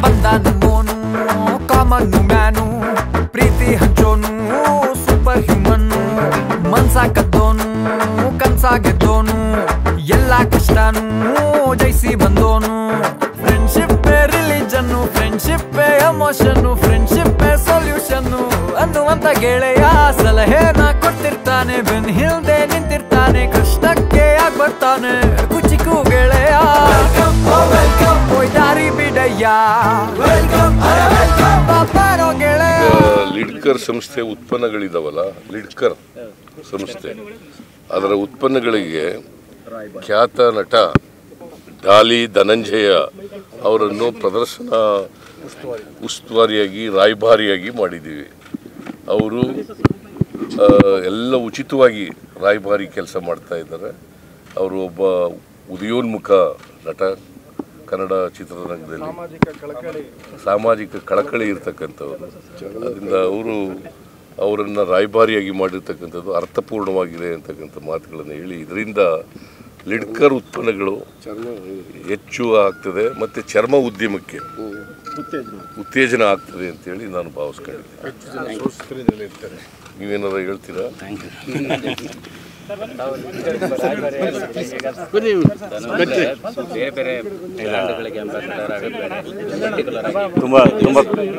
ಬಂದಾನು Monu ಕಾಮನ್ನು man ಪ್ರೀತಿ ಹಂಚೋನು super ಹ್ಯೂಮನ್ನು ಮನ್ಸ ಕದ್ದೋನು ಕನ್ಸ ಗೆದ್ದೋನು ಎಲ್ಲ ಕಷ್ಟನು ಜಯಿಸಿ ಬಂದೋನು friendship religion friendship emotion friendship ಸೊಲ್ಯೂಷನ್ನು ಅನ್ನುವಂತ ಗೆಳೆಯ ಸಲಹೆನ ಕೊಡ್ತಿರ್ತಾನೆ ಬೆನ್ ಹಿಂದೆ ನಿಂತಿರ್ತಾನೆ ಕಷ್ಟಕ್ಕೆ ಆಗ್ ಬರ್ತಾನೆ ಕುಚಿಕು ಗೆಳೆಯ ದಾರಿ ಬಿಡಯ್ಯ ಬಾಬಾರೋ ಗೆಳೆಯ. ಲಿಡ್ಕರ್ ಸಂಸ್ಥೆ ಉತ್ಪನ್ನಗಳಿದಾವಲ್ಲ, ಲಿಡ್ಕರ್ ಸಂಸ್ಥೆ ಅದರ ಉತ್ಪನ್ನಗಳಿಗೆ ಖ್ಯಾತ ನಟ ಡಾಲಿ ಧನಂಜಯ ಅವರನ್ನು ಪ್ರದರ್ಶನ ಉಸ್ತುವಾರಿಯಾಗಿ ರಾಯಭಾರಿಯಾಗಿ ಮಾಡಿದ್ದೀವಿ. ಅವರು ಎಲ್ಲ ಉಚಿತವಾಗಿ ರಾಯಭಾರಿ ಕೆಲಸ ಮಾಡ್ತಾ ಇದ್ದಾರೆ. ಅವರು ಒಬ್ಬ ಉದಯೋನ್ಮುಖ ನಟ, ಕನ್ನಡ ಚಿತ್ರರಂಗದಲ್ಲಿ ಸಾಮಾಜಿಕ ಕಳಕಳಿ ಇರ್ತಕ್ಕಂಥವ್ರು. ಅದರಿಂದ ಅವರನ್ನು ರಾಯಭಾರಿಯಾಗಿ ಮಾಡಿರ್ತಕ್ಕಂಥದ್ದು ಅರ್ಥಪೂರ್ಣವಾಗಿದೆ ಅಂತಕ್ಕಂಥ ಮಾತುಗಳನ್ನು ಹೇಳಿ ಇದರಿಂದ ಲಿಡ್ಕರ್ ಉತ್ಪನ್ನಗಳು ಹೆಚ್ಚು ಆಗ್ತದೆ ಮತ್ತು ಚರ್ಮ ಉದ್ಯಮಕ್ಕೆ ಉತ್ತೇಜನ ಆಗ್ತದೆ ಅಂತೇಳಿ ನಾನು ಭಾವಿಸ್ಕೊಂಡಿದ್ದೆ. ನೀವೇನಾದ್ರು ಹೇಳ್ತೀರಾ? ತುಂಬ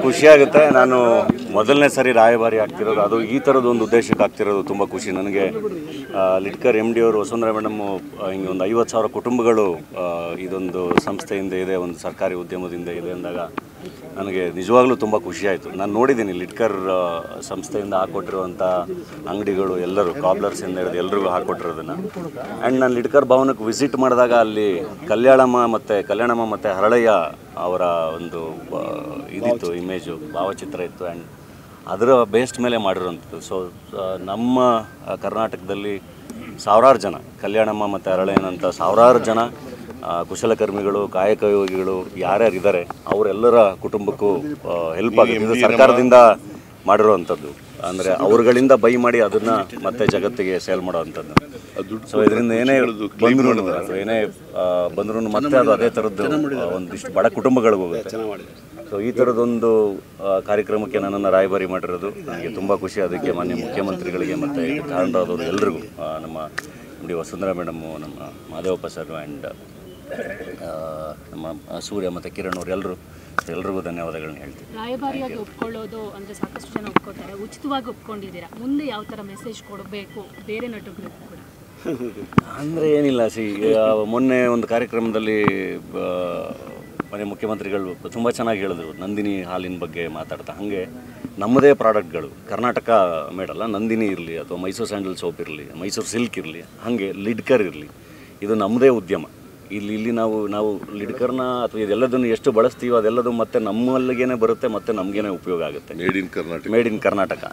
ಖುಷಿಯಾಗುತ್ತೆ. ನಾನು ಮೊದಲನೇ ಸರಿ ರಾಯಭಾರಿ ಆಗ್ತಿರೋದು, ಅದು ಈ ಥರದೊಂದು ಉದ್ದೇಶಕ್ಕೆ ಆಗ್ತಿರೋದು ತುಂಬ ಖುಷಿ ನನಗೆ. ಲಿಡ್ಕರ್ MD ಅವರು ವಸುಂಧರಾ ಮೇಡಮ್ಮು ಹಿಂಗೆ ಒಂದು 50,000 ಕುಟುಂಬಗಳು ಇದೊಂದು ಸಂಸ್ಥೆಯಿಂದ ಇದೆ, ಒಂದು ಸರ್ಕಾರಿ ಉದ್ಯಮದಿಂದ ಇದೆ ಅಂದಾಗ ನನಗೆ ನಿಜವಾಗ್ಲೂ ತುಂಬ ಖುಷಿಯಾಯಿತು. ನಾನು ನೋಡಿದ್ದೀನಿ ಲಿಡ್ಕರ್ ಸಂಸ್ಥೆಯಿಂದ ಹಾಕ್ಕೊಟ್ಟಿರುವಂಥ ಅಂಗಡಿಗಳು ಎಲ್ಲರೂ ಕಾಬ್ಲರ್ಸಿಂದ ಹಿಡಿದು ಎಲ್ರಿಗೂ ಹಾಕ್ಕೊಟ್ಟಿರೋದನ್ನು. ಆ್ಯಂಡ್ ನಾನು ಲಿಡ್ಕರ್ ಭವನಕ್ಕೆ ವಿಸಿಟ್ ಮಾಡಿದಾಗ ಅಲ್ಲಿ ಕಲ್ಯಾಣಮ್ಮ ಮತ್ತು ಹರಳಯ್ಯ ಅವರ ಒಂದು ಇದಿತ್ತು, ಇಮೇಜು, ಭಾವಚಿತ್ರ ಇತ್ತು. ಆ್ಯಂಡ್ ಅದರ ಬೇಸ್ಡ್ ಮೇಲೆ ಮಾಡಿರೋಂಥದ್ದು. ಸೊ ನಮ್ಮ ಕರ್ನಾಟಕದಲ್ಲಿ ಸಾವಿರಾರು ಜನ, ಕಲ್ಯಾಣಮ್ಮ ಮತ್ತು ಹರಳಯ್ಯನಂಥ ಸಾವಿರಾರು ಜನ ಕುಶಲಕರ್ಮಿಗಳು, ಕಾಯಕ ಯೋಗಿಗಳು ಯಾರ್ಯಾರಿದ್ದಾರೆ ಅವರೆಲ್ಲರ ಕುಟುಂಬಕ್ಕೂ ಹೆಲ್ಪ್ ಆಗುತ್ತೆ. ಇದು ಸರ್ಕಾರದಿಂದ ಮಾಡಿರೋವಂಥದ್ದು. ಅಂದರೆ ಅವ್ರುಗಳಿಂದ ಬೈ ಮಾಡಿ ಅದನ್ನು ಮತ್ತೆ ಜಗತ್ತಿಗೆ ಸೇಲ್ ಮಾಡೋವಂಥದ್ದು. ಸೊ ಇದರಿಂದ ಏನೇ ಬಂದರೂ ಮತ್ತೆ ಅದು ಅದೇ ಥರದ್ದು ಒಂದಿಷ್ಟು ಬಡ ಕುಟುಂಬಗಳಿಗೆ ಹೋಗುತ್ತೆ. ಸೊ ಈ ಥರದೊಂದು ಕಾರ್ಯಕ್ರಮಕ್ಕೆ ನನ್ನನ್ನು ರಾಯಭಾರಿ ಮಾಡಿರೋದು ನನಗೆ ತುಂಬ ಖುಷಿ. ಅದಕ್ಕೆ ಮಾನ್ಯ ಮುಖ್ಯಮಂತ್ರಿಗಳಿಗೆ ಮತ್ತು ಕಾರಣರಾದವರು ಎಲ್ರಿಗೂ, ನಮ್ಮ MD ವಸುಂಧರಾ ಮೇಡಮ್ಮು, ನಮ್ಮ ಮಾದೇವಪ್ಪ ಸರ್ ಆ್ಯಂಡ್ ನಮ್ಮ ಸೂರ್ಯ ಮತ್ತು ಕಿರಣ್ ಅವರು ಎಲ್ರಿಗೂ ಧನ್ಯವಾದಗಳನ್ನ ಹೇಳ್ತೀವಿ. ರಾಯಭಾರಿಯಾಗಿ ಒಪ್ಕೊಳ್ಳೋದು ಅಂದರೆ ಸಾಕಷ್ಟು ಜನ ಒಪ್ಕೊಳ್ತಾರೆ, ಉಚಿತವಾಗಿ ಒಪ್ಕೊಂಡಿದ್ದೀರಾ, ಮುಂದೆ ಯಾವ ಥರ ಮೆಸೇಜ್ ಕೊಡಬೇಕು ಬೇರೆ ನಟರುಗಳಿಗೂ ಕೂಡ? ಅಂದರೆ ಏನಿಲ್ಲ, ಮೊನ್ನೆ ಒಂದು ಕಾರ್ಯಕ್ರಮದಲ್ಲಿ ಮನೆ ಮುಖ್ಯಮಂತ್ರಿಗಳು ತುಂಬ ಚೆನ್ನಾಗಿ ಹೇಳಿದ್ರು ನಂದಿನಿ ಹಾಲಿನ ಬಗ್ಗೆ ಮಾತಾಡ್ತಾ. ಹಾಗೆ ನಮ್ಮದೇ ಪ್ರಾಡಕ್ಟ್ಗಳು ಕರ್ನಾಟಕ ಮೇಡಲ್ಲ, ನಂದಿನಿ ಇರಲಿ ಅಥವಾ ಮೈಸೂರು ಸ್ಯಾಂಡಲ್ ಸೋಪ್ ಇರಲಿ, ಮೈಸೂರು ಸಿಲ್ಕ್ ಇರಲಿ, ಹಾಗೆ ಲಿಡ್ಕರ್ ಇರಲಿ, ಇದು ನಮ್ಮದೇ ಉದ್ಯಮ. ಇಲ್ಲಿ ನಾವು ಲಿಡ್ಕರ್ನ ಅಥವಾ ಇದೆಲ್ಲದನ್ನು ಎಷ್ಟು ಬಳಸ್ತೀವೋ ಅದೆಲ್ಲದು ಮತ್ತೆ ನಮ್ಮಲ್ಲಿಗೇನೆ ಬರುತ್ತೆ, ಮತ್ತು ನಮಗೇನೆ ಉಪಯೋಗ ಆಗುತ್ತೆ. Made in Karnataka.